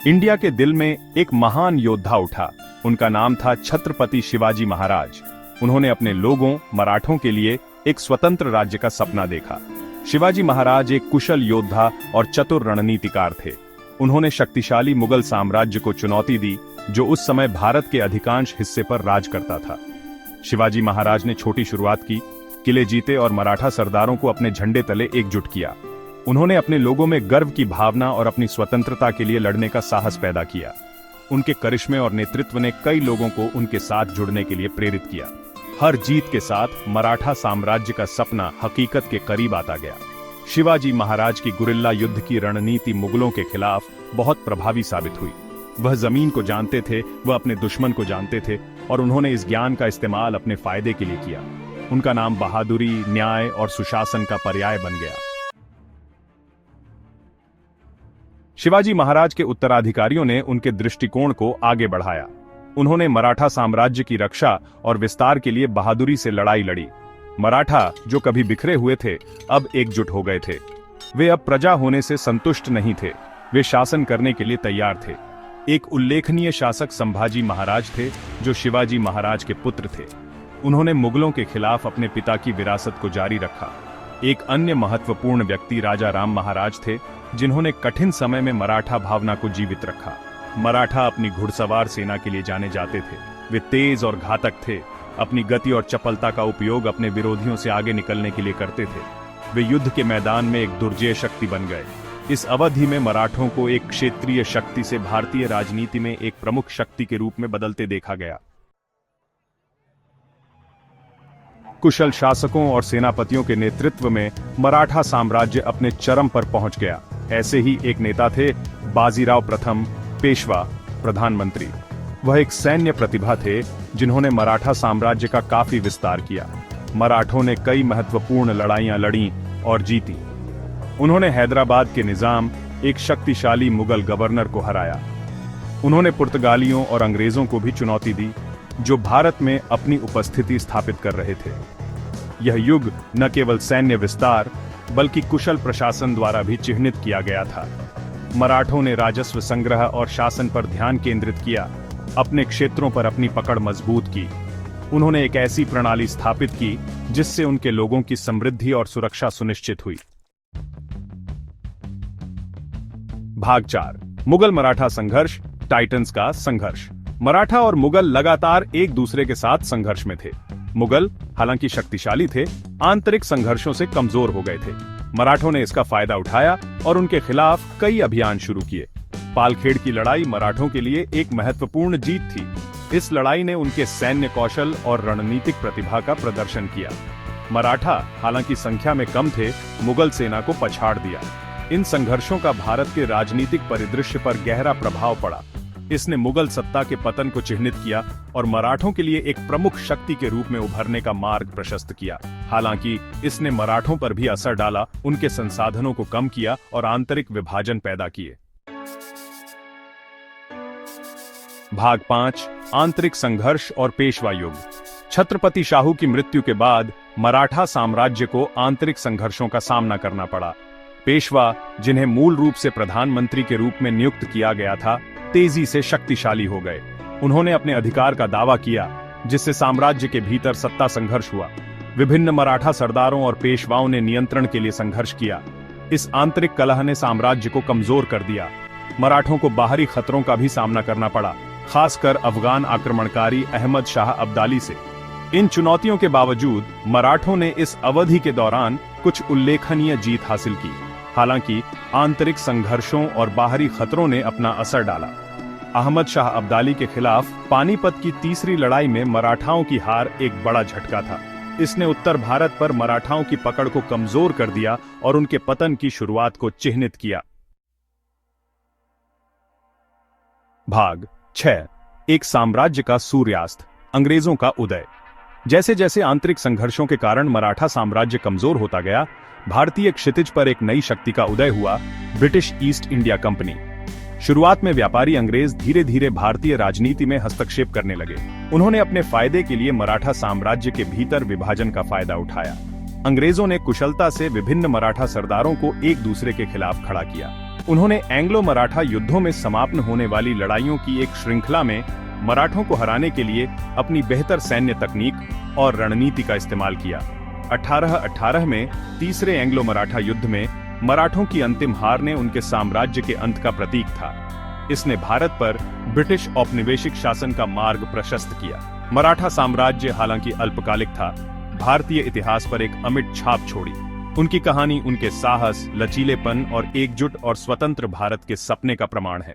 India के दिल में एक महान योद्धा उठा। उनका नाम था छत्रपति शिवाजी महाराज। उन्होंने अपने लोगों मराठों के लिए एक स्वतंत्र राज्य का सपना देखा। शिवाजी महाराज एक कुशल योद्धा और चतुर रणनीतिकार थे। उन्होंने शक्तिशाली मुगल साम्राज्य को चुनौती दी, जो उस समय भारत के अधिकांश हिस्से पर राज करता था। शिवाजी महाराज ने छोटी शुरुआत की, किले जीते और मराठा सरदारों को अपने झंडे तले एकजुट किया। उन्होंने अपने लोगों में गर्व की भावना और अपनी स्वतंत्रता के लिए लड़ने का साहस पैदा किया। उनके करिश्मे और नेतृत्व ने कई लोगों को उनके साथ जुड़ने के लिए प्रेरित किया। हर जीत के साथ मराठा साम्राज्य का सपना हकीकत के करीब आता गया। शिवाजी महाराज की गुरिल्ला युद्ध की रणनीति मुगलों के खिलाफ बहुत प्रभावी साबित हुई। वह जमीन को जानते थे, वह अपने दुश्मन को जानते थे और उन्होंने इस ज्ञान का इस्तेमाल अपने फायदे के लिए किया। उनका नाम बहादुरी, न्याय और सुशासन का पर्याय बन गया। शिवाजी महाराज के उत्तराधिकारियों ने उनके दृष्टिकोण को आगे बढ़ाया। उन्होंने मराठा साम्राज्य की रक्षा और विस्तार के लिए बहादुरी से लड़ाई लड़ी। मराठा, जो कभी बिखरे हुए थे, अब एकजुट हो गए थे। वे अब प्रजा होने से संतुष्ट नहीं थे, वे शासन करने के लिए तैयार थे। एक उल्लेखनीय शासक संभाजी महाराज थे, जो शिवाजी महाराज के पुत्र थे। उन्होंने मुगलों के खिलाफ अपने पिता की विरासत को जारी रखा। एक अन्य महत्वपूर्ण व्यक्ति राजा राम महाराज थे, जिन्होंने कठिन समय में मराठा भावना को जीवित रखा। मराठा अपनी घुड़सवार सेना के लिए जाने जाते थे। वे तेज और घातक थे। अपनी गति और चपलता का उपयोग अपने विरोधियों से आगे निकलने के लिए करते थे। वे युद्ध के मैदान में एक दुर्जेय शक्ति बन गए। इस अवधि में मराठों को एक क्षेत्रीय शक्ति से भारतीय राजनीति में एक प्रमुख शक्ति के रूप में बदलते देखा गया। कुशल शासकों और सेनापतियों के नेतृत्व में मराठा साम्राज्य अपने चरम पर पहुंच गया। ऐसे ही एक नेता थे बाजीराव प्रथम, पेशवा, प्रधानमंत्री। वह एक सैन्य प्रतिभा थे, जिन्होंने मराठा साम्राज्य का काफी विस्तार किया। मराठों ने कई महत्वपूर्ण लड़ाइयां लड़ी और जीती। उन्होंने हैदराबाद के निजाम, एक शक्तिशाली मुगल गवर्नर को हराया। उन्होंने पुर्तगालियों और अंग्रेजों को भी चुनौती दी, जो भारत में अपनी उपस्थिति स्थापित कर रहे थे। यह युग न केवल सैन्य विस्तार बल्कि कुशल प्रशासन द्वारा भी चिह्नित किया गया था। मराठों ने राजस्व संग्रह और शासन पर ध्यान केंद्रित किया, अपने क्षेत्रों पर अपनी पकड़ मजबूत की। उन्होंने एक ऐसी प्रणाली स्थापित की जिससे उनके लोगों की समृद्धि और सुरक्षा सुनिश्चित हुई। भाग 4, मुगल मराठा संघर्ष, टाइटन्स का संघर्ष। मराठा और मुगल लगातार एक दूसरे के साथ संघर्ष में थे। मुगल हालांकि शक्तिशाली थे, आंतरिक संघर्षों से कमजोर हो गए थे। मराठों ने इसका फायदा उठाया और उनके खिलाफ कई अभियान शुरू किए। पालखेड़ की लड़ाई मराठों के लिए एक महत्वपूर्ण जीत थी। इस लड़ाई ने उनके सैन्य कौशल और रणनीतिक प्रतिभा का प्रदर्शन किया। मराठा हालांकि संख्या में कम थे, मुगल सेना को पछाड़ दिया। इन संघर्षों का भारत के राजनीतिक परिदृश्य पर गहरा प्रभाव पड़ा। इसने मुगल सत्ता के पतन को चिह्नित किया और मराठों के लिए एक प्रमुख शक्ति के रूप में उभरने का मार्ग प्रशस्त किया। हालांकि इसने मराठों पर भी असर डाला, उनके संसाधनों को कम किया और आंतरिक विभाजन पैदा किए। भाग 5, आंतरिक संघर्ष और पेशवा युग। छत्रपति शाहू की मृत्यु के बाद मराठा साम्राज्य को आंतरिक संघर्षों का सामना करना पड़ा। पेशवा, जिन्हें मूल रूप से प्रधानमंत्री के रूप में नियुक्त किया गया था, तेजी से शक्तिशाली हो गए। उन्होंने अपने अधिकार का दावा किया, जिससे साम्राज्य के भीतर सत्ता संघर्ष हुआ। विभिन्न मराठा सरदारों और पेशवाओं ने नियंत्रण के लिए संघर्ष किया। इस आंतरिक कलह ने साम्राज्य को कमजोर कर दिया। मराठों को बाहरी खतरों का भी सामना करना पड़ा, खासकर अफगान आक्रमणकारी अहमद शाह अब्दाली से। इन चुनौतियों के बावजूद मराठों ने इस अवधि के दौरान कुछ उल्लेखनीय जीत हासिल की। हालांकि आंतरिक संघर्षों और बाहरी खतरों ने अपना असर डाला। अहमद शाह अब्दाली के खिलाफ पानीपत की तीसरी लड़ाई में मराठाओं की हार एक बड़ा झटका था। इसने उत्तर भारत पर मराठाओं की पकड़ को कमजोर कर दिया और उनके पतन की शुरुआत को चिह्नित किया। भाग 6, एक साम्राज्य का सूर्यास्त, अंग्रेजों का उदय। जैसे जैसे आंतरिक संघर्षों के कारण मराठा साम्राज्य कमजोर होता गया, भारतीय क्षितिज पर एक नई शक्ति का उदय हुआ, ब्रिटिश ईस्ट इंडिया कंपनी। शुरुआत में व्यापारी अंग्रेज धीरे धीरे भारतीय राजनीति में हस्तक्षेप करने लगे। उन्होंने अपने फायदे के लिए मराठा साम्राज्य के भीतर विभाजन का फायदा उठाया। अंग्रेजों ने कुशलता से विभिन्न मराठा सरदारों को एक दूसरे के खिलाफ खड़ा किया। उन्होंने एंग्लो मराठा युद्धों में समाप्त होने वाली लड़ाइयों की एक श्रृंखला में मराठों को हराने के लिए अपनी बेहतर सैन्य तकनीक और रणनीति का इस्तेमाल किया। 1818 में तीसरे एंग्लो मराठा युद्ध में मराठों की अंतिम हार ने उनके साम्राज्य के अंत का प्रतीक था। इसने भारत पर ब्रिटिश औपनिवेशिक शासन का मार्ग प्रशस्त किया। मराठा साम्राज्य हालांकि अल्पकालिक था, भारतीय इतिहास पर एक अमिट छाप छोड़ी। उनकी कहानी उनके साहस, लचीलेपन और एकजुट और स्वतंत्र भारत के सपने का प्रमाण है।